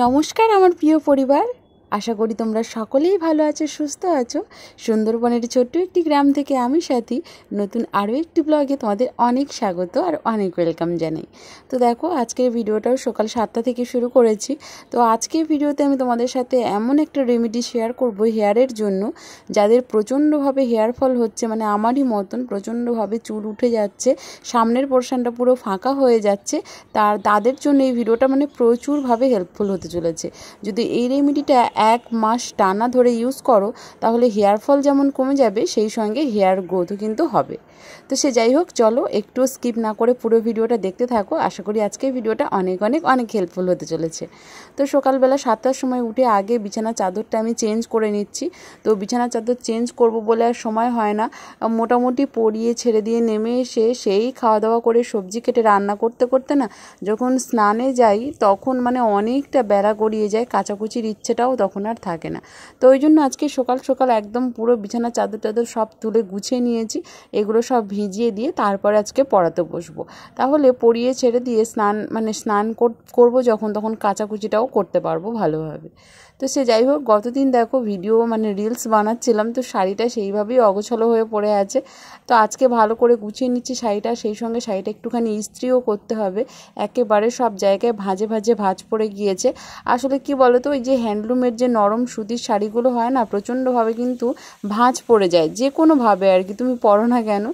নমস্কার আমার প্রিয় পরিবার, আশা করি তোমরা সকলেই ভালো আছো, সুস্থ আছো। সুন্দরবনের ছোট্ট একটি গ্রাম থেকে আমি সাথী নতুন আরও একটি ব্লগে তোমাদের অনেক স্বাগত আর অনেক ওয়েলকাম জানাই। তো দেখো, আজকের ভিডিওটাও সকাল 7টা থেকে শুরু করেছি। তো আজকের ভিডিওতে আমি তোমাদের সাথে এমন একটা রেমেডি শেয়ার করব হেয়ারের জন্য, যাদের প্রচণ্ডভাবে হেয়ার ফল হচ্ছে, মানে আমারই মতন প্রচণ্ডভাবে চুল উঠে যাচ্ছে, সামনের পোর্শনটা পুরো ফাঁকা হয়ে যাচ্ছে, তাদের জন্য এই ভিডিওটা মানে প্রচুরভাবে হেল্পফুল হতে চলেছে। যদি এই রেমেডিটা 1 মাস টানা ধরে ইউজ করো তাহলে হেয়ার ফল যেমন কমে যাবে, সেই সঙ্গে হেয়ার গ্রোথও কিন্তু হবে। তো সে যাই হোক, চলো একটু স্কিপ না করে পুরো ভিডিওটা দেখতে থাকো। আশা করি আজকের ভিডিওটা অনেক অনেক অনেক হেল্পফুল হতে চলেছে। তো সকালবেলা 7টার সময় উঠে আগে বিছানা চাদরটা আমি চেঞ্জ করে নিচ্ছি। তো বিছানা চাদর চেঞ্জ করব বলে আর সময় হয় না, মোটামুটি পরিয়ে ছেড়ে দিয়ে নেমে এসে সেই খাওয়া দাওয়া করে সবজি কেটে রান্না করতে করতে না, যখন স্নানে যাই তখন মানে অনেকটা বেলা গড়িয়ে যায়, কাচাকুচির ইচ্ছেটাও তখন আর থাকে না। তো ওই জন্য আজকে সকাল সকাল একদম পুরো বিছানা চাদর টাদর সব তুলে গুছিয়ে নিয়েছি, এগুলো সব ভিজিয়ে দিয়ে তারপরে আজকে পড়াতে বসবো। তাহলে পরিয়ে ছেড়ে দিয়ে স্নান করবো যখন, তখন কাচাকুচিটাও করতে পারবো ভালোভাবে। তো সে যাই হোক, গতদিন দেখো ভিডিও রিলস বানাচ্ছিলাম, তো শাড়িটা সেইভাবেই অগোছালো হয়ে পড়ে আছে। তো আজকে ভালো করে গুছিয়ে নিচ্ছি শাড়িটা, সেই সঙ্গে শাড়িটা একটুখানি ইস্ত্রিও করতে হবে, একেবারে সব জায়গায় ভাঁজে ভাঁজে ভাঁজ পড়ে গিয়েছে। আসলে কি বলতো, ওই যে হ্যান্ডলুমের যে নরম সুতির শাড়িগুলো হয় না, প্রচণ্ডভাবে কিন্তু ভাঁজ পড়ে যায়, যে কোনোভাবে আর কি তুমি পরো না কেন,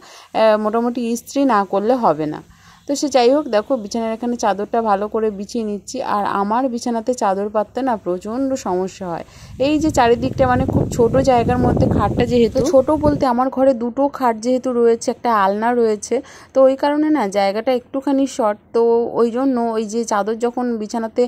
মোটামুটি ইস্ত্রি না করলে হবে না। তো সে যাই হোক, দেখো বিছানার এখানে চাদরটা ভালো করে বিছিয়ে নিচ্ছি। আর আমার বিছানাতে চাদর পাততে না প্রচণ্ড সমস্যা হয়। এই যে চারিদিকটা মানে খুব ছোট জায়গার মধ্যে খাটটা, যেহেতু ছোট বলতে আমার ঘরে দুটো খাট যেহেতু রয়েছে, একটা আলনা রয়েছে, তো ওই কারণে না জায়গাটা একটুখানি শর্ট। তো ওই জন্য ওই যে চাদর যখন বিছানাতে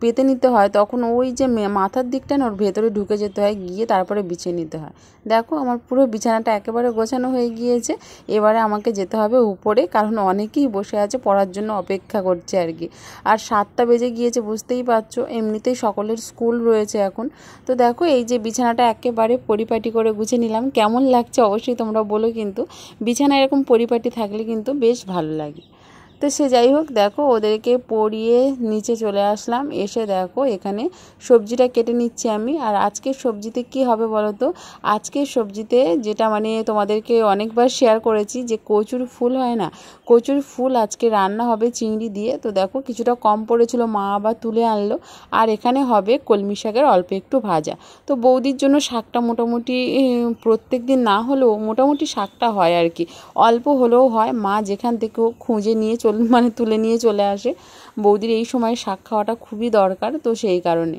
পেতে নিতে হয়, তখন ওই যে মাথার দিকটা না ওর ভেতরে ঢুকে যেতে হয়, গিয়ে তারপরে বিছিয়ে নিতে হয়। দেখো আমার পুরো বিছানাটা একেবারে গোছানো হয়ে গিয়েছে। এবারে আমাকে যেতে হবে উপরে, কারণ অনেকেই বসে আছে পড়ার জন্য অপেক্ষা করছে আর কি। আর 7টা বেজে গিয়েছে, বুঝতেই পারছো, এমনিতেই সকলের স্কুল রয়েছে এখন। তো দেখো এই যে বিছানাটা একেবারে পরিপাটি করে গুছিয়ে নিলাম। কেমন লাগছে অবশ্যই তোমরা বলো, কিন্তু বিছানা এরকম পরিপাটি থাকলে কিন্তু বেশ ভালো লাগে। তো সে যাই হোক, দেখো ওদেরকে পরিয়ে নিচে চলে আসলাম। এসে দেখো এখানে সবজিটা কেটে নিচ্ছি আমি। আর আজকের সবজিতে কি হবে বলো তো, আজকের সবজিতে যেটা তোমাদেরকে অনেকবার শেয়ার করেছি, যে কচুর ফুল হয় না, কচুর ফুল আজকে রান্না হবে চিংড়ি দিয়ে। তো দেখো কিছুটা কম পড়েছিল, মা আবার তুলে আনলো। আর এখানে হবে কলমি শাকের অল্প একটু ভাজা। তো বৌদির জন্য শাকটা মোটামুটি প্রত্যেক দিন না হলেও মোটামুটি শাকটা হয় আর কি, অল্প হলেও হয়। মা যেখান থেকেও খুঁজে নিয়ে তুলে নিয়ে চলে আসে। বৌদির এই সময় শাক খাওয়াটা খুবই দরকার, তো সেই কারণে।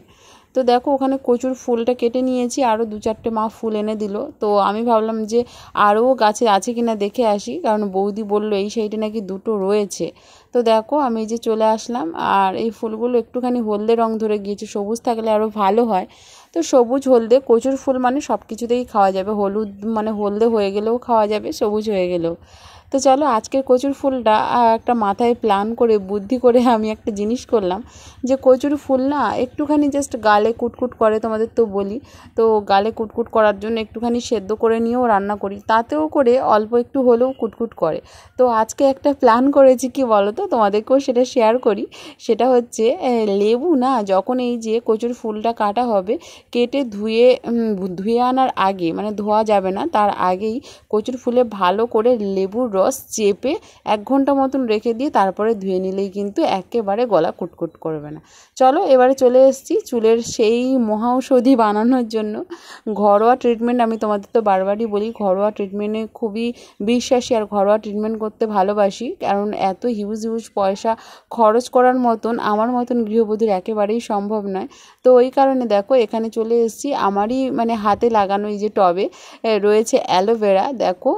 তো দেখো ওখানে কচুর ফুলটা কেটে নিয়েছি, আরও 2-4টে মা ফুল এনে দিল। তো আমি ভাবলাম যে আরও গাছে আছে কিনা দেখে আসি, কারণ বৌদি বললো এই সাইডে নাকি 2টো রয়েছে। তো দেখো আমি যে চলে আসলাম, আর এই ফুলগুলো একটুখানি হলদে রং ধরে গিয়েছে, সবুজ থাকলে আরও ভালো হয়। তো সবুজ হলদে, কচুর ফুল সব কিছুতেই খাওয়া যাবে, হলুদ হলদে হয়ে গেলেও খাওয়া যাবে, সবুজ হয়ে গেলেও। তো চলো আজকের কচুর ফুলটা একটা মাথায় প্ল্যান করে বুদ্ধি করে আমি একটা জিনিস করলাম, যে কচুর ফুল না একটুখানি জাস্ট গালে কুটকুট করে, তোমাদের তো বলি। তো গালে কুটকুট করার জন্য একটুখানি সেদ্ধ করে নিয়েও রান্না করি, তাতেও করে অল্প একটু হলেও কুটকুট করে। তো আজকে একটা প্ল্যান করেছি, কি বলো তো, তোমাদেরকেও সেটা শেয়ার করি। সেটা হচ্ছে লেবু না, যখন এই যে কচুর ফুলটা কাটা হবে, কেটে ধুয়ে আনার আগে, ধোয়া যাবে না, তার আগেই কচুর ফুলে ভালো করে লেবুর রস চেপে 1 ঘন্টা মতন রেখে দিয়ে তারপরে ধুয়ে নিলেই কিন্তু একেবারে গলা কুটকুট করবে না। চলো এবারে চলে এসেছি চুলের সেই মহাঔষধি বানানোর জন্য। ঘরোয়া ট্রিটমেন্ট আমি তোমাদের তো বারবারই বলি, ঘরোয়া ট্রিটমেন্টে খুবই বিশ্বাসী আর ঘরোয়া ট্রিটমেন্ট করতে ভালোবাসি, কারণ এত হিউজ পয়সা খরচ করার মতন আমার মতন গৃহবধূর একেবারেই সম্ভব নয়। তো ওই কারণে দেখো এখানে চলে এসেছি। আমারই মানে হাতে লাগানো এই যে টবে রয়েছে অ্যালোভেরা। দেখো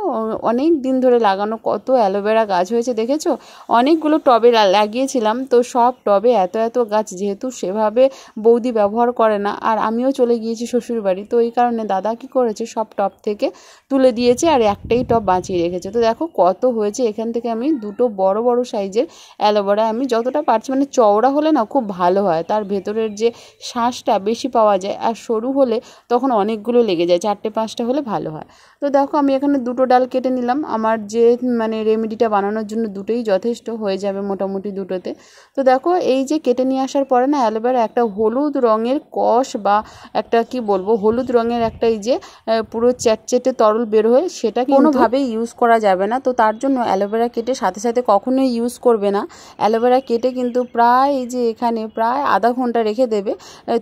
অনেক দিন ধরে লাগানো কত অ্যালোভেরা গাছ হয়েছে দেখেছো। অনেকগুলো টবে লাগিয়েছিলাম, তো সব টবে এত গাছ যেহেতু সেভাবে বৌদি ব্যবহার করে না, আর আমিও চলে গিয়েছি শ্বশুরবাড়ি, তো এই কারণে দাদা কি করেছে সব টব থেকে তুলে দিয়েছে আর একটাই টব বাঁচিয়ে রেখেছে। তো দেখো কত হয়েছে। এখান থেকে আমি 2টো বড় সাইজের অ্যালোভেরা আমি যতটা পারছি, মানে চওড়া হলে না খুব ভালো হয়, তার ভেতরের যে শাঁসটা বেশি পাওয়া যায়, আর সরু হলে তখন অনেকগুলো লেগে যায়, 4-5টা হলে ভালো হয়। তো দেখো আমি এখানে 2টো ডাল কেটে নিলাম। আমার যে মানে রেমেডিটা বানানোর জন্য 2টোই যথেষ্ট হয়ে যাবে মোটামুটি 2টোতে। তো দেখো এই যে কেটে নিয়ে আসার পরে না অ্যালোভেরা একটা হলুদ রঙের কষ বা একটা কি বলবো হলুদ রঙের একটা এই যে পুরো চ্যাটচেটে তরল বের হয়ে, সেটা কোনোভাবেই ইউজ করা যাবে না। তো তার জন্য অ্যালোভেরা কেটে সাথে কখনোই ইউজ করবে না। অ্যালোভেরা কেটে কিন্তু প্রায় এই যে এখানে প্রায় আধা ঘন্টা রেখে দেবে।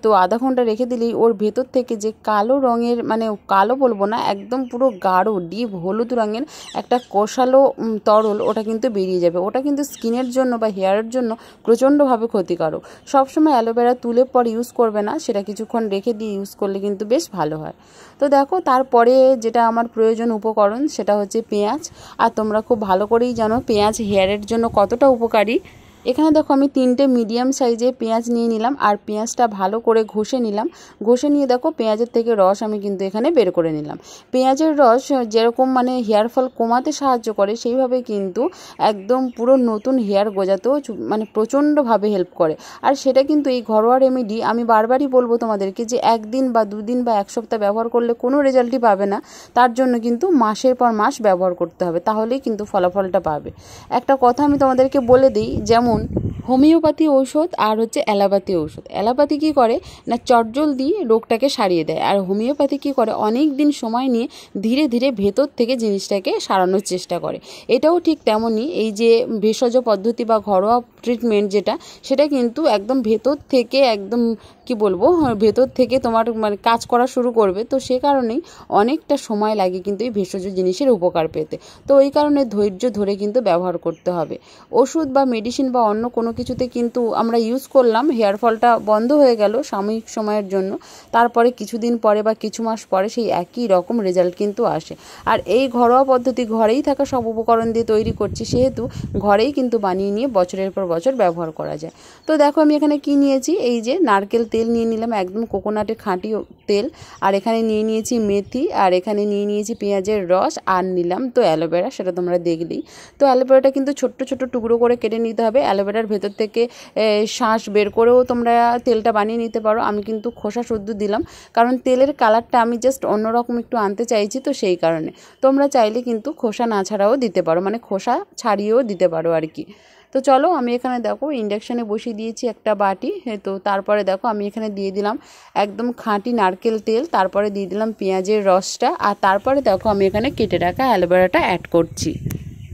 তো আধা ঘন্টা রেখে দিলেই ওর ভেতর থেকে যে কালো রঙের, মানে কালো বলবো না, একদম পুরো গাঢ় ডিপ হলুদ রঙের একটা কষালো তরল ওটা কিন্তু বেরিয়ে যাবে। ওটা কিন্তু স্কিনের জন্য বা হেয়ারের জন্য প্রচণ্ডভাবে ক্ষতিকারক। সবসময় অ্যালোভেরা তুলে পর ইউজ করবে না, সেটা কিছুক্ষণ রেখে দিয়ে ইউজ করলে কিন্তু বেশ ভালো হয়। তো দেখো তারপরে যেটা আমার প্রয়োজন উপকরণ সেটা হচ্ছে পেঁয়াজ। আর তোমরা খুব ভালো করেই জানো পেঁয়াজ হেয়ারের জন্য কতটা উপকারী। এখানে দেখো আমি 3টে মিডিয়াম সাইজে পেঁয়াজ নিয়ে নিলাম, আর পেঁয়াজটা ভালো করে ঘষে নিলাম। ঘষে নিয়ে দেখো পেঁয়াজের থেকে রস আমি কিন্তু এখানে বের করে নিলাম। পেঁয়াজের রস যেরকম মানে হেয়ার ফল কমাতে সাহায্য করে, সেইভাবে কিন্তু একদম পুরো নতুন হেয়ার গজাতেও মানে প্রচণ্ডভাবে হেল্প করে। আর সেটা কিন্তু এই ঘরোয়া রেমেডি আমি বারবারই বলবো তোমাদেরকে যে 1 দিন বা 2 দিন বা 1 সপ্তাহ ব্যবহার করলে কোনো রেজাল্টই পাবে না। তার জন্য কিন্তু মাসের পর মাস ব্যবহার করতে হবে, তাহলেই কিন্তু ফলাফলটা পাবে। একটা কথা আমি তোমাদেরকে বলে দিই, যেমন হোমিওপ্যাথি ঔষধ আর হচ্ছে অ্যালোপ্যাথি ঔষধ। অ্যালোপ্যাথি কী করে না চটজলদি রোগটাকে সারিয়ে দেয়, আর হোমিওপ্যাথি কী করে অনেক দিন সময় নিয়ে ধীরে ধীরে ভেতর থেকে জিনিসটাকে সারানোর চেষ্টা করে। এটাও ঠিক তেমনই, এই যে ভেষজ পদ্ধতি বা ঘরোয়া ট্রিটমেন্ট যেটা, সেটা কিন্তু একদম ভেতর থেকে একদম কি বলবো ভেতর থেকে তোমার মানে কাজ করা শুরু করবে। তো সে কারণেই অনেকটা সময় লাগে কিন্তু এই ভেষজ জিনিসের উপকার পেতে। তো এই কারণে ধৈর্য ধরে কিন্তু ব্যবহার করতে হবে। ওষুধ বা মেডিসিন বা অন্য কোনো কিছুতে কিন্তু আমরা ইউজ করলাম, হেয়ার ফলটা বন্ধ হয়ে গেল সাময়িক সময়ের জন্য, তারপরে কিছুদিন পরে বা কিছু মাস পরে সেই একই রকম রেজাল্ট কিন্তু আসে। আর এই ঘরোয়া পদ্ধতি ঘরেই থাকা সব উপকরণ দিয়ে তৈরি করছি, সেহেতু ঘরেই কিন্তু বানিয়ে নিয়ে বছরের পর বছর ব্যবহার করা যায়। তো দেখো আমি এখানে কি নিয়েছি, এই যে নারকেল তেল নিয়ে নিলাম, একদম কোকোনাটের খাঁটি তেল। আর এখানে নিয়ে নিয়েছি মেথি, আর এখানে নিয়ে নিয়েছি পেঁয়াজের রস, আর নিলাম তো অ্যালোভেরা, সেটা তোমরা দেখলেই। তো অ্যালোভেরাটা কিন্তু ছোট্ট টুকরো করে কেটে নিতে হবে। অ্যালোভেরার ভেতর থেকে শাঁস বের করেও তোমরা তেলটা বানিয়ে নিতে পারো। আমি কিন্তু খোসা শুদ্ধ দিলাম, কারণ তেলের কালারটা আমি জাস্ট অন্যরকম একটু আনতে চাইছি, তো সেই কারণে। তোমরা চাইলে কিন্তু খোসা না ছাড়াও দিতে পারো, মানে খোসা ছাড়িয়েও দিতে পারো আর কি। তো চলো আমি এখানে দেখো ইন্ডাকশানে বসিয়ে দিয়েছি একটা বাটি। তো তারপরে দেখো আমি এখানে দিয়ে দিলাম একদম খাঁটি নারকেল তেল, তারপরে দিয়ে দিলাম পেঁয়াজের রসটা, আর তারপরে দেখো আমি এখানে কেটে রাখা অ্যালোভেরাটা অ্যাড করছি।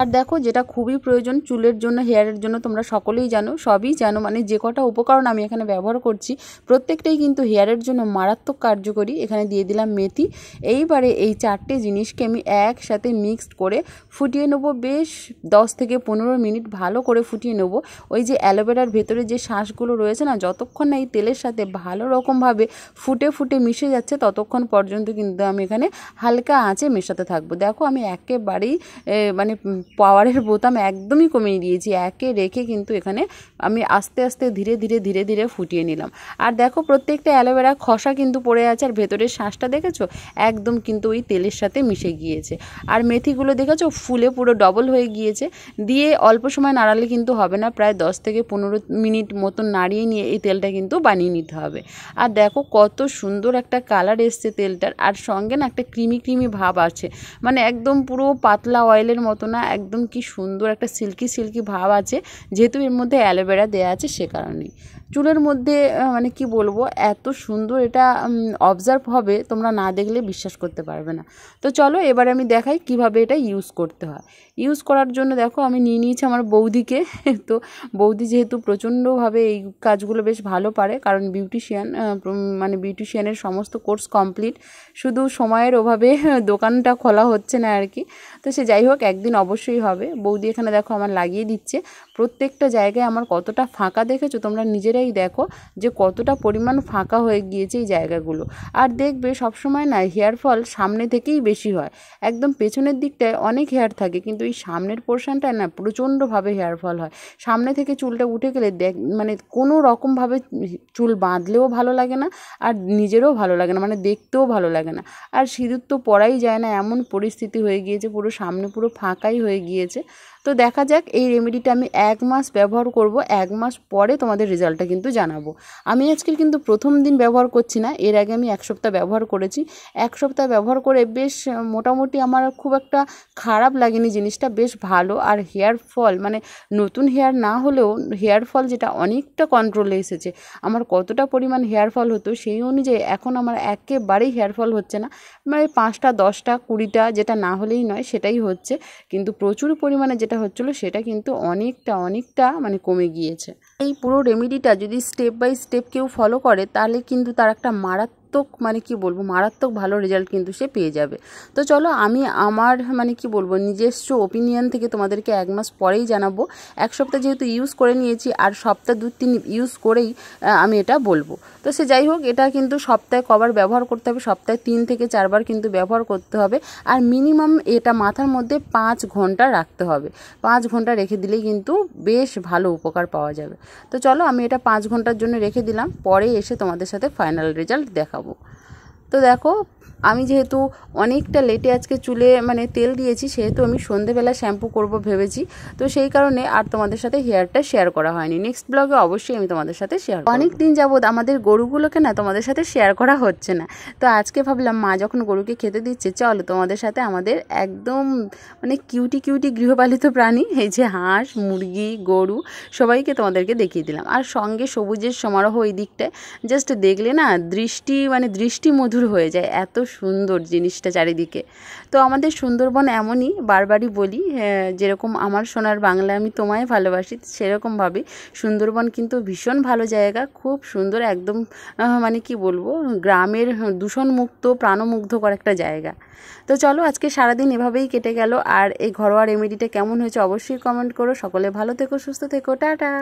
আর দেখো যেটা খুবই প্রয়োজন চুলের জন্য হেয়ারের জন্য, তোমরা সকলেই জানো, সবই জানো, মানে যে কটা উপকরণ আমি এখানে ব্যবহার করছি প্রত্যেকটাই কিন্তু হেয়ারের জন্য মারাত্মক কার্যকরী। এখানে দিয়ে দিলাম মেথি। এইবারে এই 4টে জিনিসকে আমি একসাথে মিক্সড করে ফুটিয়ে নেবো, বেশ 10 থেকে 15 মিনিট ভালো করে ফুটিয়ে নেব। ওই যে অ্যালোভেরার ভেতরে যে শাঁসগুলো রয়েছে না, যতক্ষণ না এই তেলের সাথে ভালো রকমভাবে ফুটে মিশে যাচ্ছে ততক্ষণ পর্যন্ত কিন্তু আমি এখানে হালকা আঁচে মেশাতে থাকবো। দেখো আমি একেবারেই মানে পাওয়ারের বোতাম একদমই কমিয়ে দিয়েছি, একে রেখে কিন্তু এখানে আমি আস্তে আস্তে ধীরে ধীরে ফুটিয়ে নিলাম। আর দেখো প্রত্যেকটা অ্যালোভেরা খসা কিন্তু পড়ে আছে, আর ভেতরের শাঁসটা দেখেছো একদম কিন্তু ওই তেলের সাথে মিশে গিয়েছে। আর মেথিগুলো দেখেছো ফুলে পুরো ডবল হয়ে গিয়েছে। দিয়ে অল্প সময় নাড়ালে কিন্তু হবে না, প্রায় 10 থেকে 15 মিনিট মতন নাড়িয়ে নিয়ে এই তেলটা কিন্তু বানিয়ে নিতে হবে। আর দেখো কত সুন্দর একটা কালার এসছে তেলটার, আর সঙ্গে না একটা ক্রিমি ভাব আছে, মানে একদম পুরো পাতলা অয়েলের মতো না, একদম কি সুন্দর একটা সিল্কি ভাব আছে, যেহেতু এর মধ্যে অ্যালোভেরা দেওয়া আছে সে কারণেই। চুলের মধ্যে মানে কি বলবো, এত সুন্দর এটা অবজার্ভ হবে, তোমরা না দেখলে বিশ্বাস করতে পারবে না। তো চলো এবার আমি দেখাই কিভাবে এটা ইউজ করতে হয়। ইউজ করার জন্য দেখো আমি নিয়ে নিয়েছি আমার বৌদিকে। তো বৌদি যেহেতু প্রচণ্ডভাবে এই কাজগুলো বেশ ভালো পারে, কারণ বিউটিশিয়ান, মানে বিউটিশিয়ানের সমস্ত কোর্স কমপ্লিট, শুধু সময়ের অভাবে দোকানটা খোলা হচ্ছে না আর কি। তো সে যাই হোক, একদিন অবশ্যই হবে। বৌদি এখানে দেখো আমার লাগিয়ে দিচ্ছে। প্রত্যেকটা জায়গায় আমার কতটা ফাঁকা দেখেছো তোমরা নিজেরাই দেখো, যে কতটা পরিমাণ ফাঁকা হয়ে গিয়েছে এই জায়গাগুলো। আর দেখবে সবসময় না হেয়ার ফল সামনে থেকেই বেশি হয়, একদম পেছনের দিকটায় অনেক হেয়ার থাকে, কিন্তু এই সামনের পোর্শনটায় না প্রচণ্ডভাবে হেয়ার ফল হয়। সামনে থেকে চুলটা উঠে গেলে মানে কোনো রকমভাবে চুল বাঁধলেও ভালো লাগে না, আর নিজেরও ভালো লাগে না, মানে দেখতেও ভালো লাগে না। আর সিঁদুর তো পরাই যায় না, এমন পরিস্থিতি হয়ে গিয়েছে, পুরো সামনে পুরো ফাঁকাই হয়ে গিয়েছে। তো দেখা যাক, এই রেমেডিটা আমি 1 মাস ব্যবহার করব, 1 মাস পরে তোমাদের রেজাল্টটা কিন্তু জানাবো। আমি আজকে কিন্তু প্রথম দিন ব্যবহার করছি না, এর আগে আমি 1 সপ্তাহ ব্যবহার করেছি। 1 সপ্তাহ ব্যবহার করে বেশ মোটামুটি আমার খুব একটা খারাপ লাগেনি জিনিসটা, বেশ ভালো। আর হেয়ার ফল মানে নতুন হেয়ার না হলেও হেয়ার ফল যেটা অনেকটা কন্ট্রোলে এসেছে। আমার কতটা পরিমাণ হেয়ার ফল হতো সেই অনুযায়ী এখন আমার একেবারেই হেয়ার ফল হচ্ছে না, মানে 5টা 10টা 20টা যেটা না হলেই নয় সেটাই হচ্ছে, কিন্তু প্রচুর পরিমাণে যেটা হচ্ছিলো সেটা কিন্তু অনেকটা মানে কমে গিয়েছে। এই পুরো রেমেডিটা যদি স্টেপ বাই স্টেপ কেউ ফলো করে তাহলে কিন্তু তার একটা মানে কি বলবো, মারাত্মক ভালো রেজাল্ট কিন্তু সে পেয়ে যাবে। তো চলো আমি আমার মানে কি বলবো নিজস্ব ওপিনিয়ন থেকে তোমাদেরকে 1 মাস পরেই জানাবো। 1 সপ্তাহ যেহেতু ইউজ করে নিয়েছি, আর সপ্তাহ 2-3 ইউজ করেই আমি এটা বলবো। তো সে যাই হোক, এটা কিন্তু সপ্তাহে কবার ব্যবহার করতে হবে, সপ্তাহে 3 থেকে 4 বার কিন্তু ব্যবহার করতে হবে। আর মিনিমাম এটা মাথার মধ্যে 5 ঘন্টা রাখতে হবে। 5 ঘন্টা রেখে দিলেই কিন্তু বেশ ভালো উপকার পাওয়া যাবে। তো চলো আমি এটা 5 ঘন্টার জন্য রেখে দিলাম, পরে এসে তোমাদের সাথে ফাইনাল রেজাল্ট দেখাবো। তো দেখো আমি যেহেতু অনেকটা লেটে আজকে চুলে মানে তেল দিয়েছি, সেহেতু আমি সন্ধেবেলা শ্যাম্পু করব ভেবেছি, তো সেই কারণে আর তোমাদের সাথে হেয়ারটা শেয়ার করা হয়নি। নেক্সট ব্লগে অবশ্যই আমি তোমাদের সাথে শেয়ার করব। অনেক দিন যাবত আমাদের গরুগুলোকে না তোমাদের সাথে শেয়ার করা হচ্ছে না, তো আজকে ভাবলাম মা যখন গরুকে খেতে দিচ্ছে, চলো তোমাদের সাথে আমাদের একদম মানে কিউটি গৃহপালিত প্রাণী, এই যে হাঁস মুরগি গরু সবাইকে তোমাদেরকে দেখিয়ে দিলাম। আর সঙ্গে সবুজের সমারোহ ওই দিকটায় জাস্ট দেখলে না দৃষ্টি মধুর হয়ে যায়, এত সুন্দর জিনিসটা চারিদিকে। তো আমাদের সুন্দরবন এমনই, বারবারই বলি, যেরকম আমার সোনার বাংলা আমি তোমায় ভালোবাসি, সেরকমভাবে সুন্দরবন কিন্তু ভীষণ ভালো জায়গা, খুব সুন্দর, একদম মানে কি বলবো গ্রামের দূষণমুক্ত প্রাণমুগ্ধকর একটা জায়গা। তো চলো আজকে সারাদিন এভাবেই কেটে গেল। আর এই ঘরোয়া রেমেডিটা কেমন হয়েছে অবশ্যই কমেন্ট করো। সকলে ভালো থেকো, সুস্থ থেকো, টাটা।